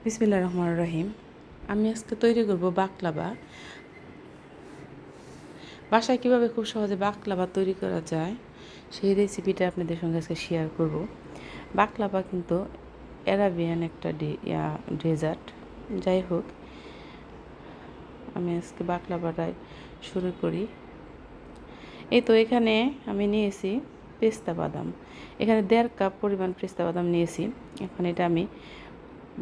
বিসমিল্লাহির রহমানির রহিম। আমি আজকে তৈরি করব বাকলাভা। বাসায় কীভাবে খুব সহজে বাকলাভা তৈরি করা যায় সেই রেসিপিটা আপনাদের সঙ্গে আজকে শেয়ার করব। বাকলাভা কিন্তু অ্যারাবিয়ান একটা ডেজার্ট। যাই হোক, আমি আজকে বাকলাভাটাই শুরু করি। এই তো এখানে আমি নিয়েছি পেস্তা বাদাম। এখানে 1.5 কাপ পরিমাণ পেস্তা বাদাম নিয়েছি। এখন এটা আমি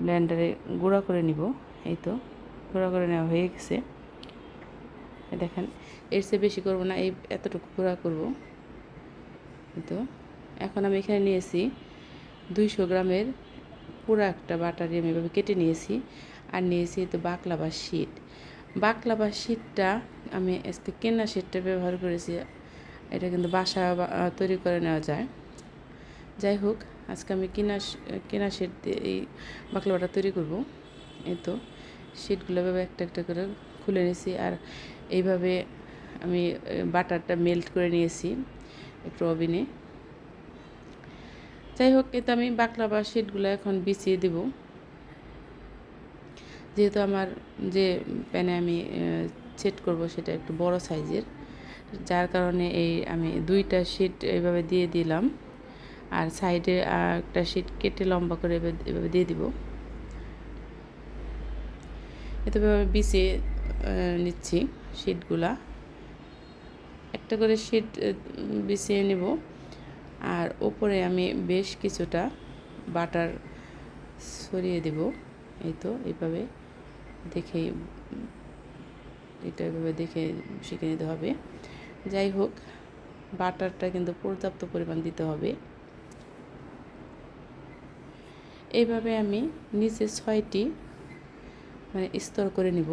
ব্লেন্ডারে গুঁড়া করে নিব। এই তো গুঁড়া করে নেওয়া হয়ে গেছে। দেখেন, এর চেয়ে বেশি করব না, এই এতটুকু গুঁড়া করব। তো এখন আমি এখানে নিয়েছি 200 গ্রামের পুরো একটা বাটারি আমি এভাবে কেটে নিয়েছি। আর নিয়েছি তো বাকলাভা শিট। বাকলাভা শিটটা আমি আজকে কেনা শিটটা ব্যবহার করেছি। এটা কিন্তু বাসা তৈরি করে নেওয়া যায়। যাই হোক, আজকে আমি কেনা শিট দিয়ে এই বাকলাভাটা তৈরি করব। এই তো শিটগুলো এভাবে একটা একটা করে খুলে নিয়েছি। আর এইভাবে আমি বাটারটা মেল্ট করে নিয়েছি একটু ওভেনে। যাই হোক, এতে আমি বাকলাভা শিটগুলো এখন বিছিয়ে দেব। যেহেতু আমার যে প্যানে আমি সেট করব সেটা একটু বড় সাইজের, যার কারণে আমি 2টা শিট এইভাবে দিয়ে দিলাম। আর সাইডে একটা শিট কেটে লম্বা করে এভাবে দিয়ে দিব। এতে বিছিয়ে নিচ্ছি শিটগুলা। একটা করে শিট বিছিয়ে নেব। আর উপরে আমি বেশ কিছুটা বাটার ছড়িয়ে দেব। এই তো এইভাবে দেখে শিখে নিতে হবে। যাই হোক, বাটারটা কিন্তু পর্যাপ্ত পরিমাণ দিতে হবে। এইভাবে আমি নিচে 6টি স্তর করে নিব।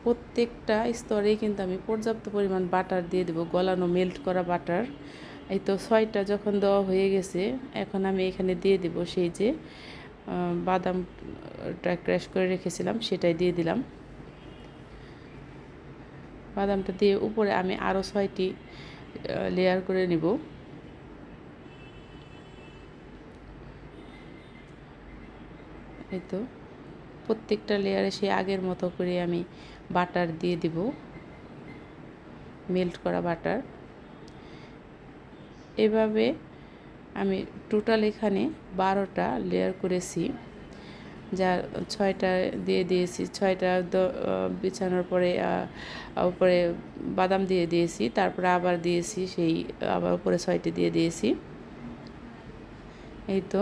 প্রত্যেকটা স্তরেই কিন্তু আমি পর্যাপ্ত পরিমাণ বাটার দিয়ে দেবো, গলানো মেল্ট করা বাটার। এই তো 6টা যখন দেওয়া হয়ে গেছে, এখন আমি এখানে দিয়ে দেব সেই যে বাদামটা ক্র্যাশ করে রেখেছিলাম সেটাই দিয়ে দিলাম। বাদামটা দিয়ে উপরে আমি আরও 6টি লেয়ার করে নিব। এই তো প্রত্যেকটা লেয়ারে সে আগের মতো করে আমি বাটার দিয়ে দিব, মেল্ট করা বাটার। এভাবে আমি টোটাল এখানে 12টা লেয়ার করেছি। যার 6টা দিয়ে দিয়েছি, 6টা বিছানোর পরে উপরে বাদাম দিয়ে দিয়েছি, তারপরে আবার দিয়েছি আবার উপরে 6টি দিয়ে দিয়েছি। এই তো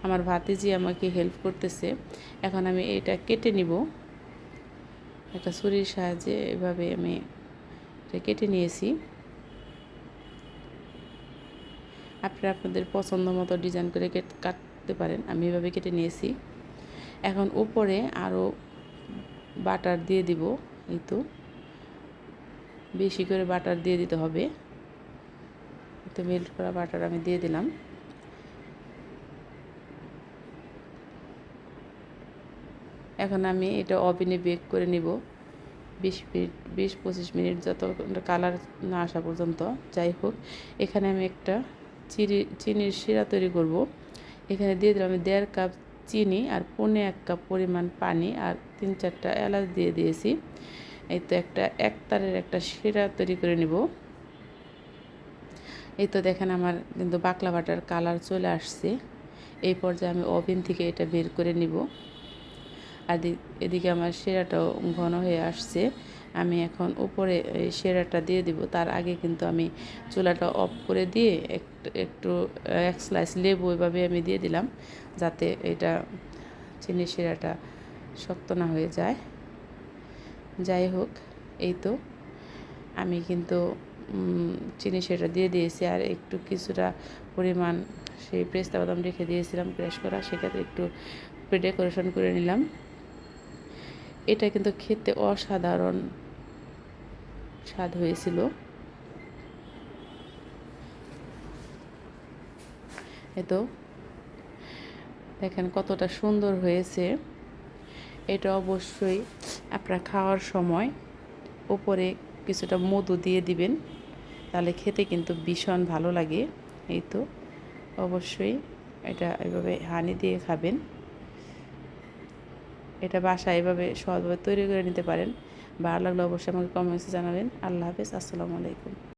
আমার ভাতিজি আমাকে হেল্প করতেছে। এখন আমি এটা কেটে নিব একটা ছুরির সাহায্যে। এভাবে আমি এটা কেটে নিয়েছি। আপনারা আপনাদের পছন্দ মতো ডিজাইন করে কাটতে পারেন। আমি এভাবে কেটে নিয়েছি। এখন উপরে আরও বাটার দিয়ে দিব। এই তো বেশি করে বাটার দিয়ে দিতে হবে। তো মেল্ট করা বাটার আমি দিয়ে দিলাম। এখন আমি এটা ওভেনে বেক করে নিব 20-25 মিনিট, যত কালার না আসা পর্যন্ত। যাই হোক, এখানে আমি একটা চিনির শিরা তৈরি করব। এখানে দিয়ে দিলাম আমি 1.5 কাপ চিনি আর 1.25 কাপ পরিমাণ পানি আর 3-4টা এলাচ দিয়ে দিয়েছি। এই তো এক তারের একটা শিরা তৈরি করে নিব। এই তো দেখেন, আমার কিন্তু বাকলাভাটার কালার চলে আসছে। এই পর্যায়ে আমি ওভেন থেকে এটা বের করে নিব। আর এদিকে আমার শিরাটাও ঘন হয়ে আসছে। আমি এখন উপরে এই শিরাটা দিয়ে দিব। তার আগে কিন্তু আমি চুলাটা অফ করে দিয়ে একটু 1 স্লাইস লেবু এভাবে আমি দিয়ে দিলাম, যাতে এটা চিনির শিরাটা শক্ত না হয়ে যায়। যাই হোক, এই তো আমি কিন্তু চিনি শিরাটা দিয়ে দিয়েছি। আর একটু কিছুটা পরিমাণ সেই পেস্তা বাদাম রেখে দিয়েছিলাম ক্র্যাশ করা, সেটাতে একটু ডেকোরেশন করে নিলাম। এটা কিন্তু খেতে অসাধারণ স্বাদ হয়েছিল। তো দেখেন কতটা সুন্দর হয়েছে। এটা অবশ্যই আপনারা খাওয়ার সময় উপরে কিছুটা মধু দিয়ে দিবেন, তাহলে খেতে কিন্তু ভীষণ ভালো লাগে। এই তো অবশ্যই এটা এভাবে হানি দিয়ে খাবেন। এটা বাসায় এভাবে সহজভাবে তৈরি করে নিতে পারেন। ভালো লাগলে অবশ্যই আমাকে কমেন্টসে জানাবেন। আল্লাহ হাফেজ, আসসালামু আলাইকুম।